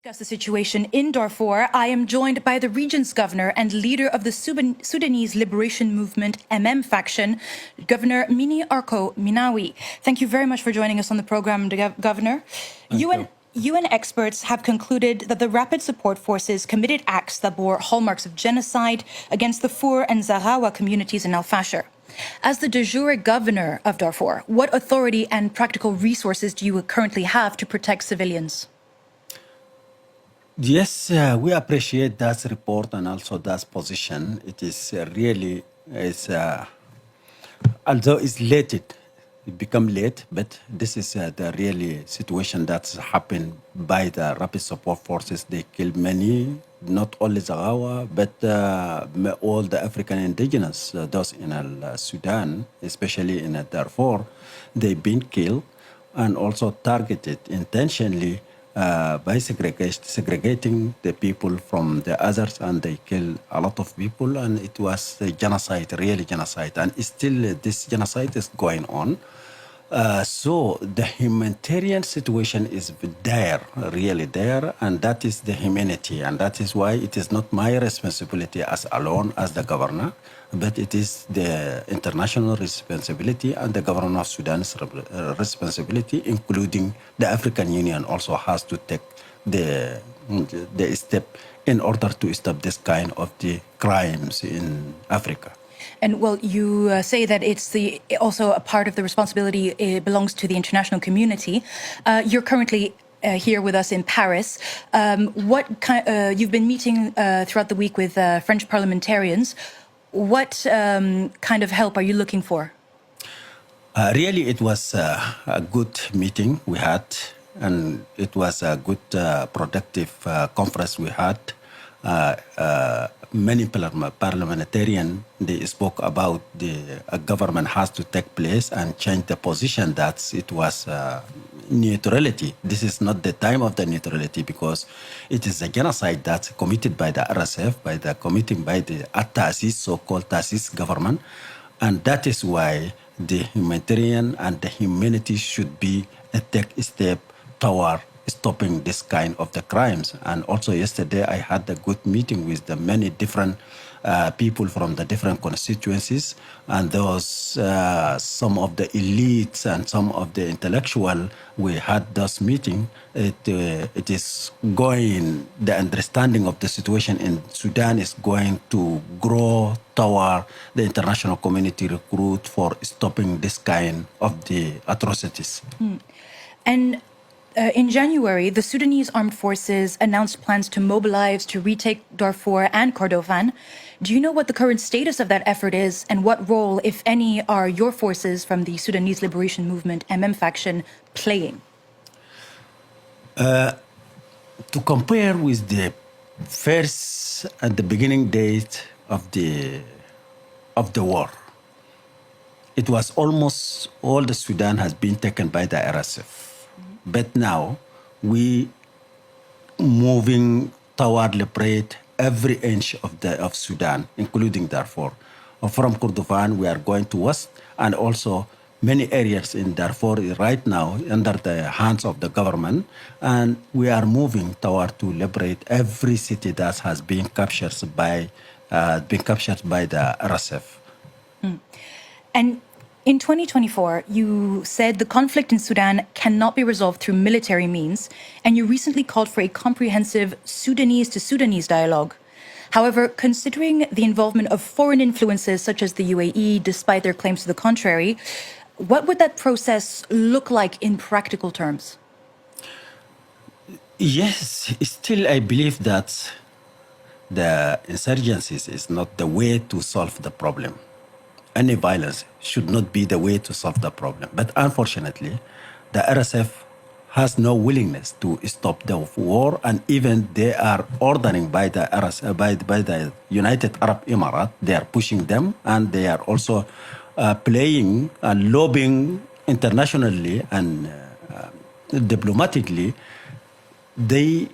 Discuss the situation in Darfur, I am joined by the region's governor and leader of the Sudanese Liberation Movement MM faction, Governor Mini Arko Minawi. Thank you very much for joining us on the program, Governor. UN experts have concluded that the Rapid Support Forces committed acts that bore hallmarks of genocide against the Fur and Zaghawa communities in Al Fasher. As the de jure governor of Darfur, what authority and practical resources do you currently have to protect civilians? Yes, we appreciate that report and also that position. It is really, although it's late, it become late, but this is the really situation that's happened by the Rapid Support Forces. They killed many, not only Zaghawa, but all the African indigenous, those in Sudan, especially in Darfur, they've been killed and also targeted intentionally by segregating the people from the others, and they kill a lot of people, and it was a genocide, really genocide, and still this genocide is going on. So the humanitarian situation is there, really there, and that is the humanity, and that is why it is not my responsibility as alone as the governor, but it is the international responsibility and the government of Sudan's responsibility, including the African Union also has to take the step in order to stop this kind of the crimes in Africa. And well, you say that it's also a part of the responsibility, it belongs to the international community. You're currently here with us in Paris. You've been meeting throughout the week with French parliamentarians. What kind of help are you looking for? Really, it was a good meeting we had, and it was a good, productive conference we had. Many parliamentarians, they spoke about the government has to take place and change the position that it was neutrality. This is not the time of the neutrality because it is a genocide that's committed by the RSF, by the Tasis, so-called Tasis government. And that is why the humanitarian and the humanity should be a take step toward stopping this kind of the crimes. And also yesterday I had a good meeting with the many different people from the different constituencies, and those some of the elites and some of the intellectual. We had this meeting. It is going, the understanding of the situation in Sudan is going to grow toward the international community recruit for stopping this kind of the atrocities. And in January, the Sudanese armed forces announced plans to mobilize to retake Darfur and Kordofan. Do you know what the current status of that effort is, and what role, if any, are your forces from the Sudanese Liberation Movement MM faction playing? To compare with the first at the beginning date of the war, it was almost all the Sudan has been taken by the RSF. But now we moving toward liberate every inch of Sudan, including Darfur. From Kordofan, we are going to west, and also many areas in Darfur right now under the hands of the government, and we are moving toward to liberate every city that has been captured by the RSF. And in 2024, you said the conflict in Sudan cannot be resolved through military means, and you recently called for a comprehensive Sudanese-to-Sudanese dialogue. However, considering the involvement of foreign influences such as the UAE, despite their claims to the contrary, what would that process look like in practical terms? Yes, still I believe that the insurgencies is not the way to solve the problem. Any violence should not be the way to solve the problem. But unfortunately, the RSF has no willingness to stop the war, and even they are ordering by the RSF, by the United Arab Emirates. They are pushing them, and they are also playing and lobbying internationally and diplomatically. They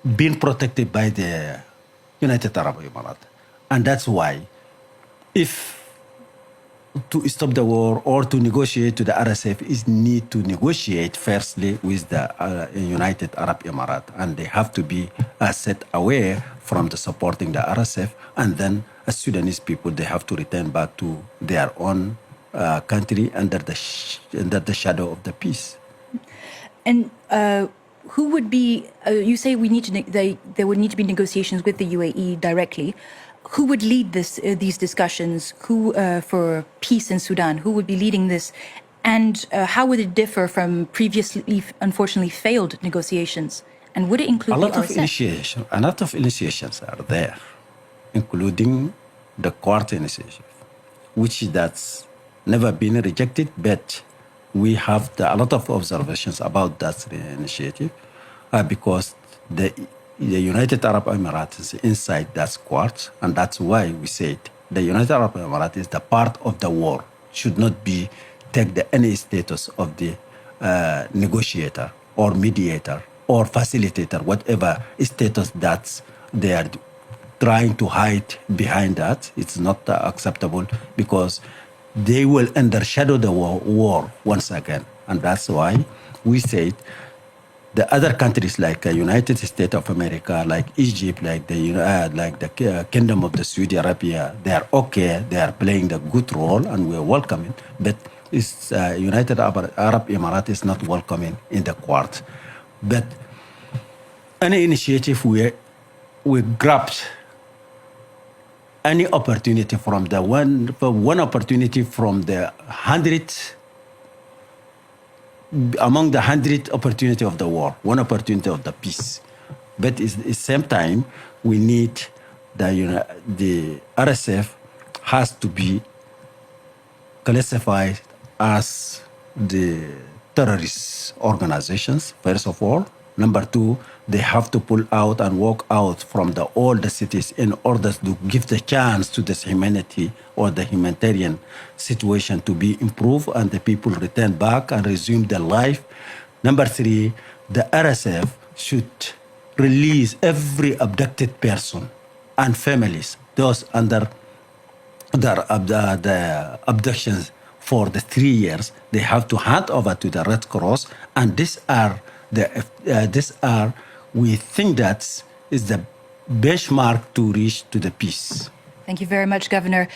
been protected by the United Arab Emirates, and that's why if to stop the war or to negotiate to the RSF is need to negotiate firstly with the United Arab Emirates, and they have to be set away from the supporting the RSF, and then as Sudanese people they have to return back to their own country under the shadow of the peace. And who would be? You say we need to. There would need to be negotiations with the UAE directly. Who would lead these discussions? Who for peace in Sudan? Who would be leading this? And how would it differ from previously, unfortunately, failed negotiations? And would it include a lot the of RSF? initiation? A lot of initiations are there, including the Quartet initiative, which that's never been rejected, but we have a lot of observations about that initiative because the United Arab Emirates is inside that Quartet, and that's why we said the United Arab Emirates is the part of the war, should not take any status of the negotiator or mediator or facilitator, whatever status that they are trying to hide behind that. It's not acceptable because they will undershadow the war once again. And that's why we said the other countries like United States of America, like Egypt, like the Kingdom of the Saudi Arabia, they are okay. They are playing the good role, and we are welcoming. But it's United Arab Emirates is not welcoming in the Quartet. But any initiative we grabbed any opportunity from the one opportunity from the 100 among the 100 opportunity of the war, one opportunity of the peace. But at the same time, we need the RSF has to be classified as the terrorist organizations, first of all. Number two, they have to pull out and walk out from all the cities in order to give the chance to this humanity or the humanitarian situation to be improved and the people return back and resume their life. Number three, the RSF should release every abducted person and families, those under the abductions for the 3 years. They have to hand over to the Red Cross, and we think that is the benchmark to reach to the peace. Thank you very much, Governor.